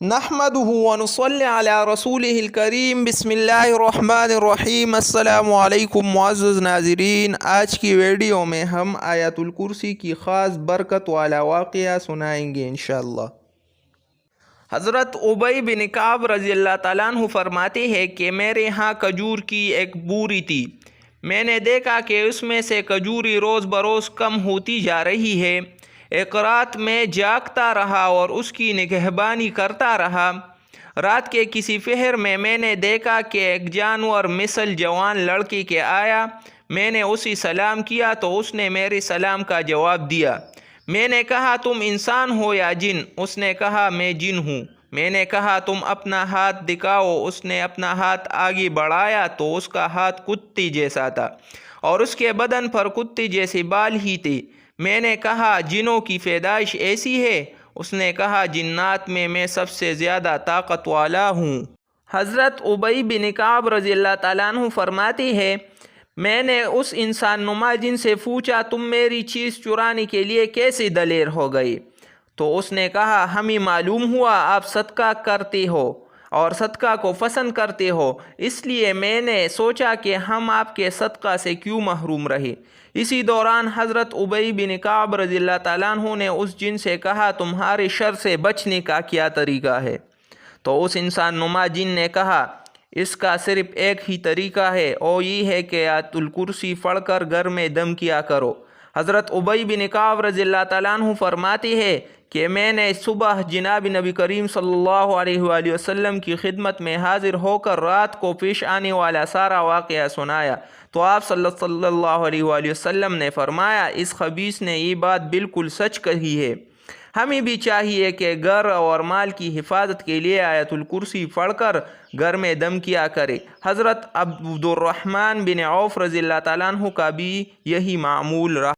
نحمدہ ونصلی علی رسولہ الکریم بسم اللہ الرحمن الرحیم۔ السلام علیکم معزز ناظرین، آج کی ویڈیو میں ہم آیت الکرسی کی خاص برکت والا واقعہ سنائیں گے انشاءاللہ۔ حضرت ابی بن کعب رضی اللہ تعالیٰ عنہ فرماتے ہیں کہ میرے ہاں کھجور کی ایک بوری تھی۔ میں نے دیکھا کہ اس میں سے کھجوری روز بروز کم ہوتی جا رہی ہے۔ ایک رات میں جاگتا رہا اور اس کی نگہبانی کرتا رہا۔ رات کے کسی پہر میں نے دیکھا کہ ایک جانور مثل جوان لڑکے کے آیا۔ میں نے اسے سلام کیا تو اس نے میرے سلام کا جواب دیا۔ میں نے کہا تم انسان ہو یا جن؟ اس نے کہا میں جن ہوں۔ میں نے کہا تم اپنا ہاتھ دکھاؤ۔ اس نے اپنا ہاتھ آگے بڑھایا تو اس کا ہاتھ کتے جیسا تھا اور اس کے بدن پر کتے جیسے بال ہی تھے۔ میں نے کہا جنوں کی پیدائش ایسی ہے؟ اس نے کہا جنات میں سب سے زیادہ طاقت والا ہوں۔ حضرت ابی بن کعب رضی اللہ تعالیٰ عنہ فرماتے ہیں میں نے اس انسان نما جن سے پوچھا تم میری چیز چرانے کے لیے کیسے دلیر ہو گئے؟ تو اس نے کہا ہمیں معلوم ہوا آپ صدقہ کرتے ہو اور صدقہ کو پسند کرتے ہو، اس لیے میں نے سوچا کہ ہم آپ کے صدقہ سے کیوں محروم رہے۔ اسی دوران حضرت ابی بن کعب رضی اللہ تعالیٰ عنہ نے اس جن سے کہا تمہارے شر سے بچنے کا کیا طریقہ ہے؟ تو اس انسان نما جن نے کہا اس کا صرف ایک ہی طریقہ ہے، اور یہ ہے کہ آیت الکرسی پڑھ کر گھر میں دم کیا کرو۔ حضرت ابی بن کعب رضی اللہ تعالیٰ عنہ فرماتے ہیں کہ میں نے صبح جناب نبی کریم صلی اللہ علیہ وآلہ وسلم کی خدمت میں حاضر ہو کر رات کو پیش آنے والا سارا واقعہ سنایا تو آپ صلی اللہ علیہ وآلہ وسلم نے فرمایا اس خبیث نے یہ بات بالکل سچ کہی ہے۔ ہمیں بھی چاہیے کہ گھر اور مال کی حفاظت کے لیے آیت الکرسی پڑھ کر گھر میں دم کیا کرے۔ حضرت عبد الرحمن بن عوف رضی اللہ تعالیٰ عنہ کا بھی یہی معمول رہا۔